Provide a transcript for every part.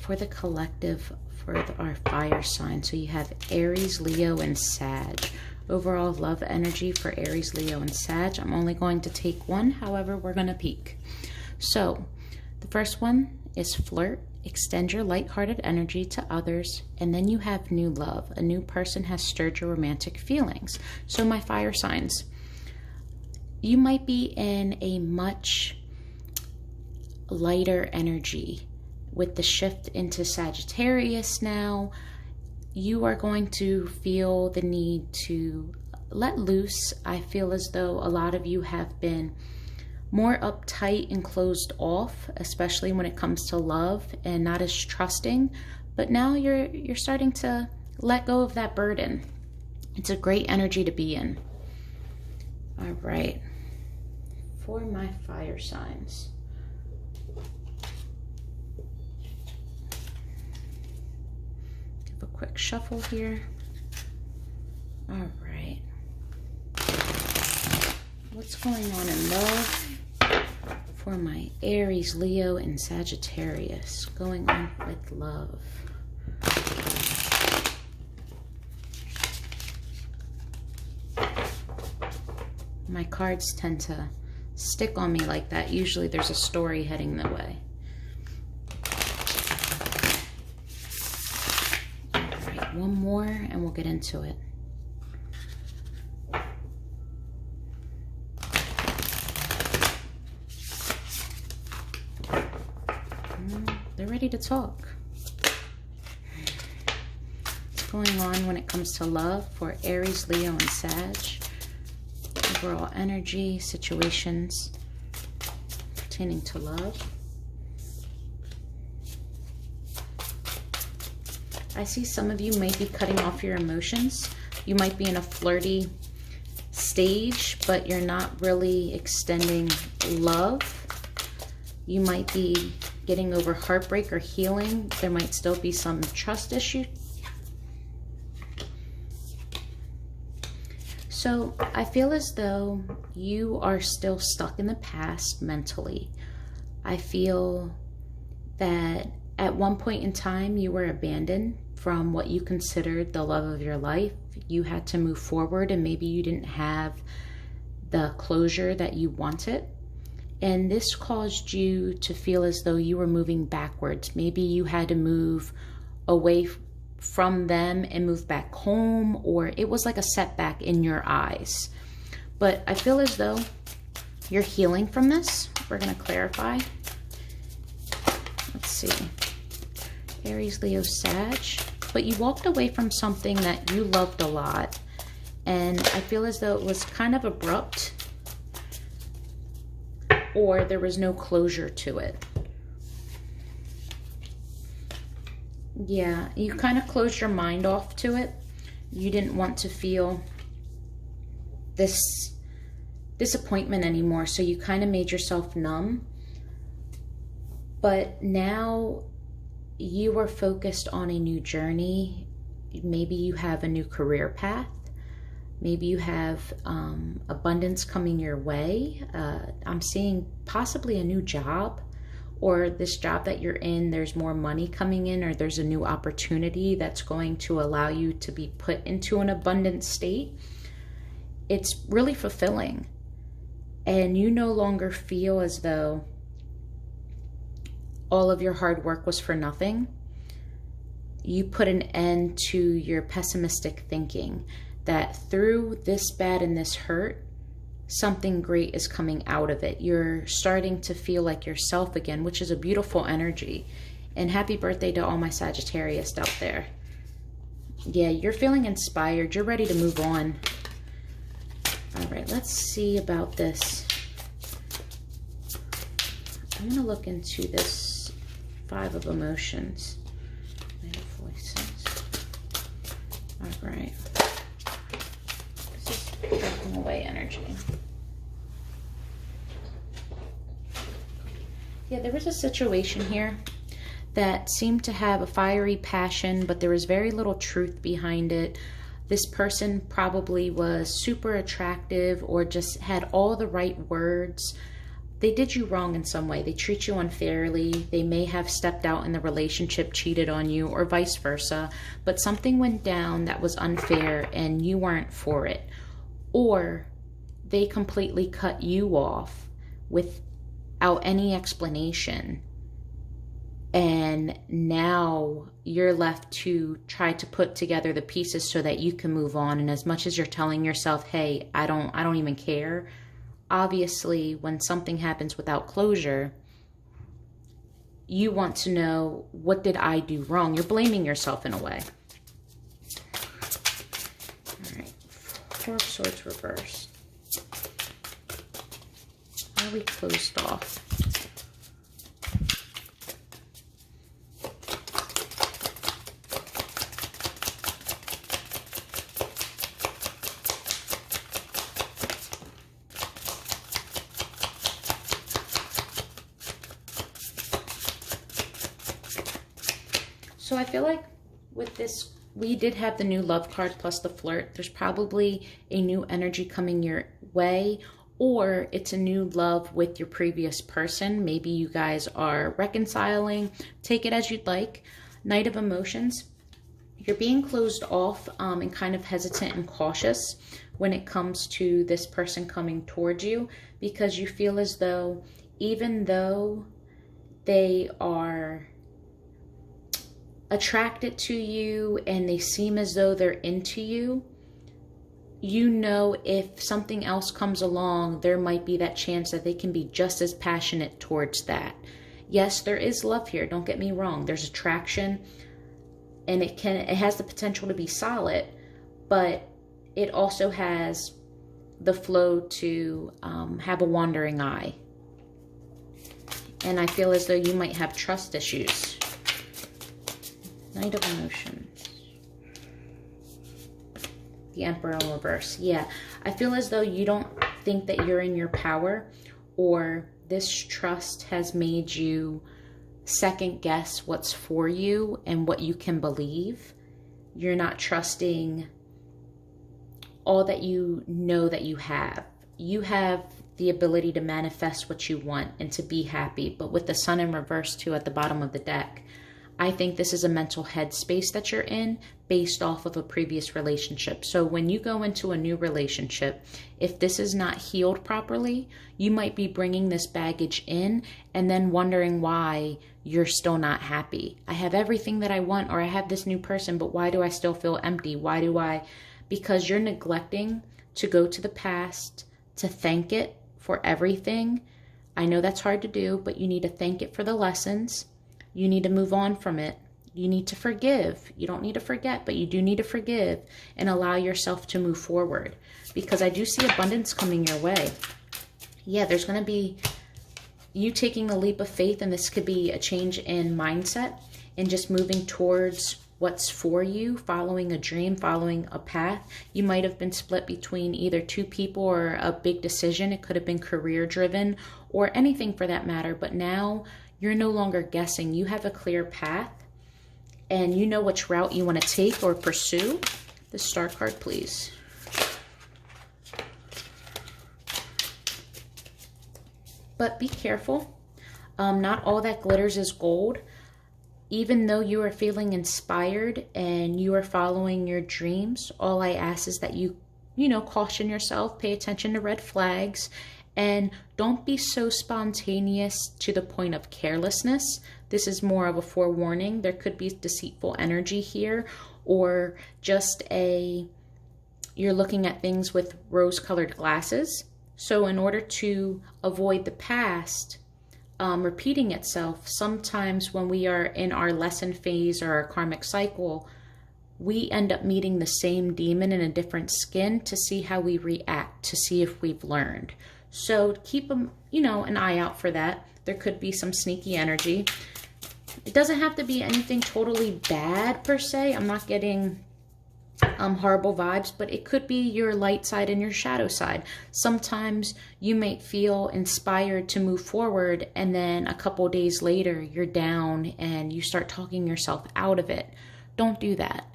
for the collective, for our fire sign. So you have Aries, Leo, and Sag. Overall love energy for Aries, Leo, and Sag. I'm only going to take one, however, we're going to peek. So the first one is flirt. Extend your lighthearted energy to others. And then you have new love. A new person has stirred your romantic feelings. So my fire signs, you might be in a much lighter energy with the shift into Sagittarius now. You are going to feel the need to let loose. I feel as though a lot of you have been more uptight and closed off, especially when it comes to love, and not as trusting. But now you're starting to let go of that burden. It's a great energy to be in. All right, for my fire signs. A quick shuffle here. All right. What's going on in love for my Aries, Leo, and Sagittarius? Going on with love. My cards tend to stick on me like that. Usually there's a story heading the way. One more and we'll get into it. They're ready to talk. What's going on when it comes to love for Aries, Leo, and Sag? Overall energy, situations pertaining to love. I see some of you may be cutting off your emotions. You might be in a flirty stage, but you're not really extending love. You might be getting over heartbreak or healing. There might still be some trust issue. So I feel as though you are still stuck in the past mentally. I feel that at one point in time, you were abandoned from what you considered the love of your life. You had to move forward, and maybe you didn't have the closure that you wanted. And this caused you to feel as though you were moving backwards. Maybe you had to move away from them and move back home, or it was like a setback in your eyes. But I feel as though you're healing from this. We're going to clarify. Let's see. Aries, Leo, Sag. But you walked away from something that you loved a lot. And I feel as though it was kind of abrupt, or there was no closure to it. Yeah, you kind of closed your mind off to it. You didn't want to feel this disappointment anymore, so you kind of made yourself numb. But now you are focused on a new journey. Maybe you have a new career path. Maybe you have abundance coming your way. I'm seeing possibly a new job, or this job that you're in, there's more money coming in, or there's a new opportunity that's going to allow you to be put into an abundant state. It's really fulfilling. And you no longer feel as though all of your hard work was for nothing. You put an end to your pessimistic thinking that through this bad and this hurt, something great is coming out of it. You're starting to feel like yourself again, which is a beautiful energy. And happy birthday to all my Sagittarius out there. Yeah, you're feeling inspired. You're ready to move on. All right, let's see about this. I'm going to look into this Five of Emotions. Voices. All right. This is taking away energy. Yeah, there was a situation here that seemed to have a fiery passion, but there was very little truth behind it. This person probably was super attractive or just had all the right words. they did you wrong in some way. They treat you unfairly. They may have stepped out in the relationship, cheated on you, or vice versa. But something went down that was unfair and you weren't for it. Or they completely cut you off without any explanation. And now you're left to try to put together the pieces so that you can move on. And as much as you're telling yourself, hey, I don't even care. Obviously, when something happens without closure, you want to know, what did I do wrong? You're blaming yourself in a way. All right, Four of Swords reversed. Are we closed off? So I feel like with this, we did have the new love card plus the flirt. There's probably a new energy coming your way, or it's a new love with your previous person. Maybe you guys are reconciling. Take it as you'd like. Knight of Emotions. You're being closed off and kind of hesitant and cautious when it comes to this person coming towards you, because you feel as though, even though they are attracted to you and they seem as though they're into you, you know, if something else comes along, there might be that chance that they can be just as passionate towards that. Yes, there is love here, don't get me wrong. There's attraction, and it has the potential to be solid, but it also has the flow to have a wandering eye. And I feel as though you might have trust issues. Knight of Emotions. The Emperor in reverse. Yeah, I feel as though you don't think that you're in your power, or this trust has made you second guess what's for you and what you can believe. You're not trusting all that you know that you have. You have the ability to manifest what you want and to be happy, but with the Sun in reverse too at the bottom of the deck, I think this is a mental headspace that you're in based off of a previous relationship. So when you go into a new relationship, if this is not healed properly, you might be bringing this baggage in and then wondering why you're still not happy. I have everything that I want, or I have this new person, but why do I still feel empty? Because you're neglecting to go to the past, to thank it for everything. I know that's hard to do, but you need to thank it for the lessons. You need to move on from it. You need to forgive. You don't need to forget, but you do need to forgive and allow yourself to move forward, because I do see abundance coming your way. Yeah, there's going to be you taking the leap of faith, and this could be a change in mindset and just moving towards what's for you, following a dream, following a path. You might have been split between either two people or a big decision. It could have been career driven or anything for that matter, but now you're no longer guessing. You have a clear path and you know which route you want to take or pursue. The Star card, please. But be careful. Not all that glitters is gold. Even though you are feeling inspired and you are following your dreams, all I ask is that you caution yourself, pay attention to red flags, and don't be so spontaneous to the point of carelessness. This is more of a forewarning. There could be deceitful energy here, or just you're looking at things with rose-colored glasses. So in order to avoid the past repeating itself, sometimes when we are in our lesson phase or our karmic cycle, we end up meeting the same demon in a different skin to see how we react, to see if we've learned. So keep an eye out for that. There could be some sneaky energy. It doesn't have to be anything totally bad per se. I'm not getting horrible vibes, but it could be your light side and your shadow side. Sometimes you might feel inspired to move forward, and then a couple days later you're down and you start talking yourself out of it. Don't do that.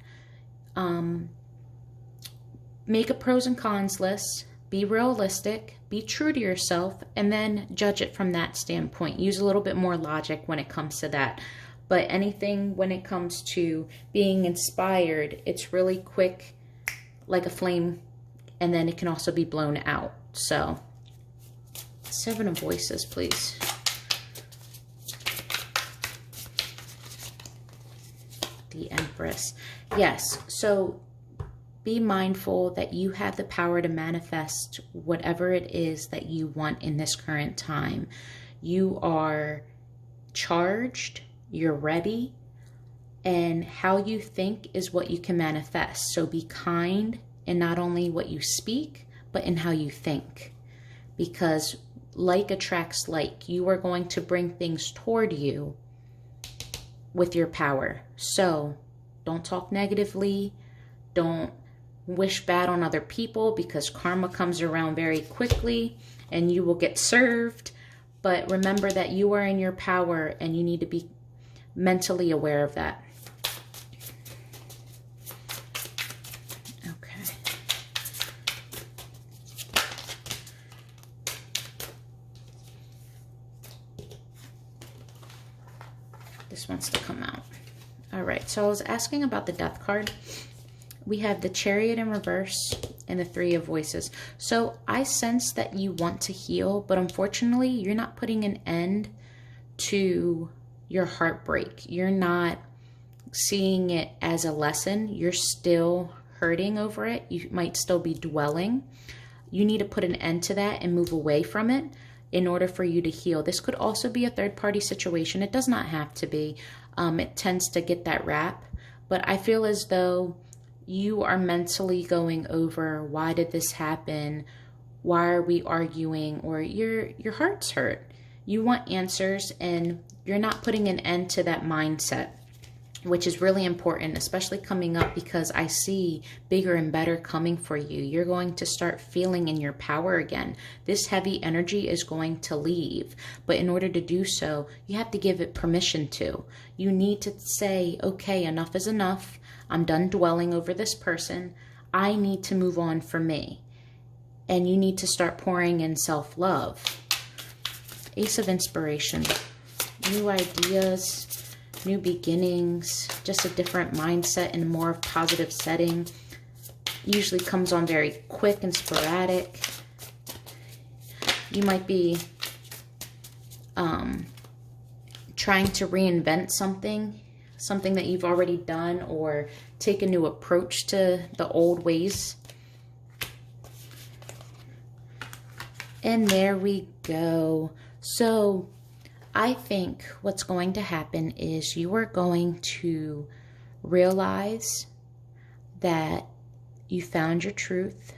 Make a pros and cons list. be realistic, be true to yourself, and then judge it from that standpoint. Use a little bit more logic when it comes to that. But anything when it comes to being inspired, it's really quick, like a flame, and then it can also be blown out. So, Seven of Voices, please. The Empress. Yes, so be mindful that you have the power to manifest whatever it is that you want in this current time. You are charged, you're ready, and how you think is what you can manifest. So be kind in not only what you speak, but in how you think. Because like attracts like. You are going to bring things toward you with your power. So don't talk negatively. Don't wish bad on other people, because karma comes around very quickly and you will get served. But remember that you are in your power and you need to be mentally aware of that. Okay. This wants to come out. All right, so I was asking about the Death card. We have the Chariot in reverse and the Three of Voices. So I sense that you want to heal, but unfortunately, you're not putting an end to your heartbreak. You're not seeing it as a lesson. You're still hurting over it. You might still be dwelling. You need to put an end to that and move away from it in order for you to heal. This could also be a third-party situation. It does not have to be. It tends to get that rap. But I feel as though you are mentally going over, why did this happen? Why are we arguing? Or your heart's hurt. You want answers, and you're not putting an end to that mindset, which is really important, especially coming up, because I see bigger and better coming for you. You're going to start feeling in your power again. This heavy energy is going to leave, but in order to do so, you have to give it permission to. You need to say, okay, enough is enough. I'm done dwelling over this person. I need to move on for me. And you need to start pouring in self-love. Ace of Inspiration. New ideas, new beginnings, just a different mindset and more of positive setting. Usually comes on very quick and sporadic. You might be trying to reinvent something that you've already done, or take a new approach to the old ways. And there we go. So I think what's going to happen is you are going to realize that you found your truth.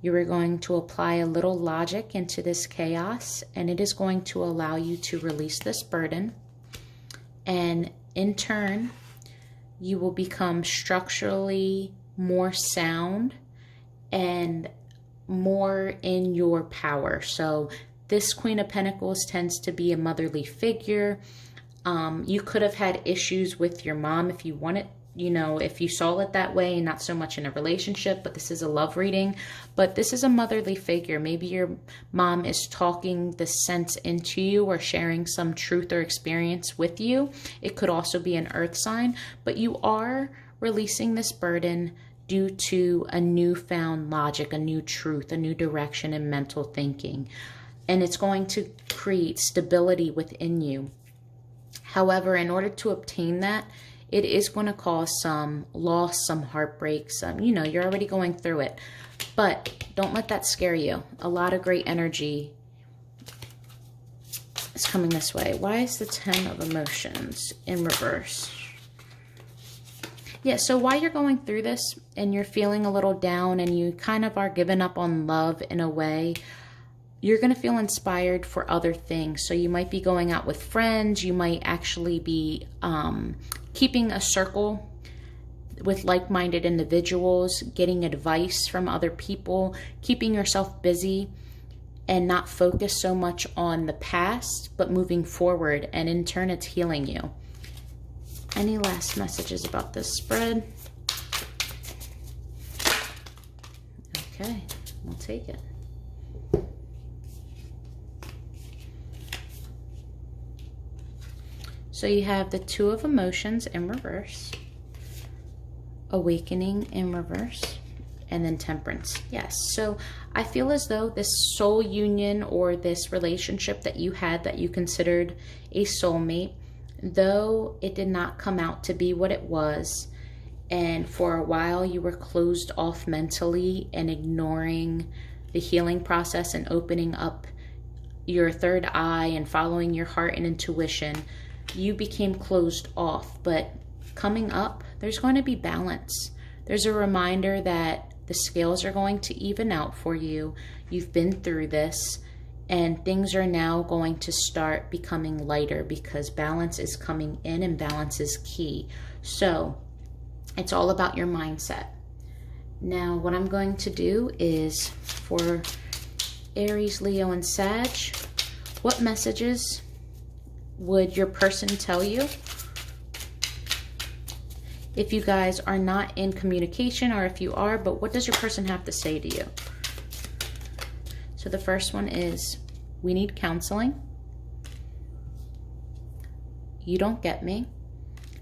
You are going to apply a little logic into this chaos, and it is going to allow you to release this burden. And in turn, you will become structurally more sound and more in your power. So this Queen of Pentacles tends to be a motherly figure. You could have had issues with your mom if you wanted, if you saw it that way, and not so much in a relationship, but this is a love reading. But this is a motherly figure. Maybe your mom is talking the sense into you or sharing some truth or experience with you. It could also be an earth sign, but you are releasing this burden due to a newfound logic, a new truth, a new direction in mental thinking. And it's going to create stability within you. However, in order to obtain that, it is going to cause some loss, some heartbreak, you're already going through it. But don't let that scare you. A lot of great energy is coming this way. Why is the 10 of Emotions in reverse? Yeah, so while you're going through this and you're feeling a little down and you kind of are giving up on love in a way, you're going to feel inspired for other things. So you might be going out with friends. You might actually be keeping a circle with like-minded individuals, getting advice from other people, keeping yourself busy and not focus so much on the past, but moving forward. And in turn, it's healing you. Any last messages about this spread? Okay. We'll take it. So you have the Two of Emotions in reverse, Awakening in reverse, and then Temperance. Yes, so I feel as though this soul union or this relationship that you had that you considered a soulmate, though it did not come out to be what it was, and for a while you were closed off mentally and ignoring the healing process and opening up your third eye and following your heart and intuition, you became closed off. But coming up, there's going to be balance. There's a reminder that the scales are going to even out for you. You've been through this, and things are now going to start becoming lighter because balance is coming in, and balance is key. So it's all about your mindset. Now, what I'm going to do is for Aries, Leo, and Sag, what messages would your person tell you? If you guys are not in communication, or if you are, but what does your person have to say to you? So the first one is, we need counseling. You don't get me.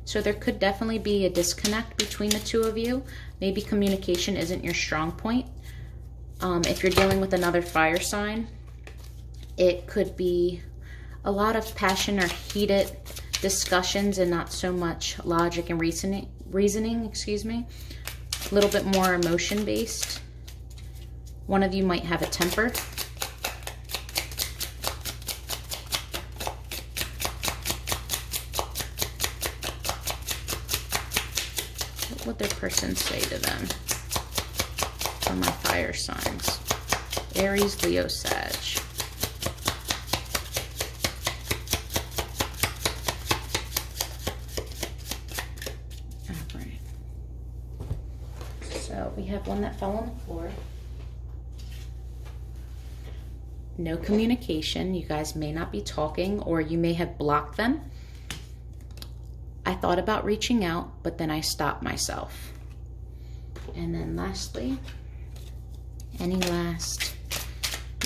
So there could definitely be a disconnect between the two of you. Maybe communication isn't your strong point. If you're dealing with another fire sign, it could be a lot of passion or heated discussions and not so much logic and reasoning, excuse me. A little bit more emotion based. One of you might have a temper. What would their person say to them? For my fire signs. Aries, Leo, Sag. So we have one that fell on the floor. No communication. You guys may not be talking, or you may have blocked them. I thought about reaching out, but then I stopped myself. And then lastly, any last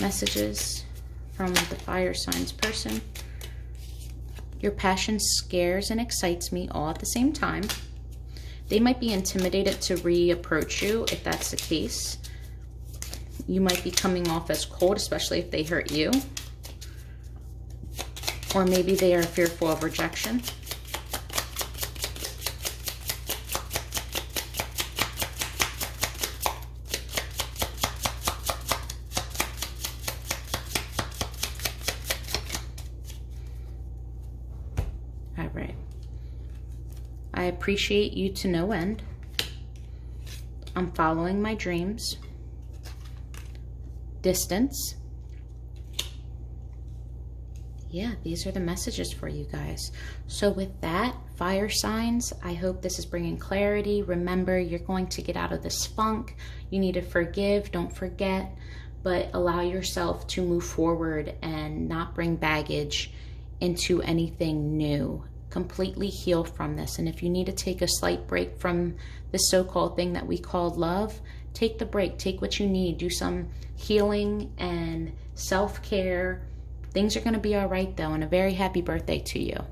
messages from the fire signs person? Your passion scares and excites me all at the same time. They might be intimidated to reapproach you if that's the case. You might be coming off as cold, especially if they hurt you. Or maybe they are fearful of rejection. All right. I appreciate you to no end. I'm following my dreams. Distance. Yeah, these are the messages for you guys. So with that, fire signs, I hope this is bringing clarity. Remember, you're going to get out of this funk. You need to forgive, don't forget, but allow yourself to move forward and not bring baggage into anything new. Completely heal from this. And if you need to take a slight break from this so-called thing that we call love, take the break, take what you need, do some healing and self-care. Things are going to be all right though, and a very happy birthday to you.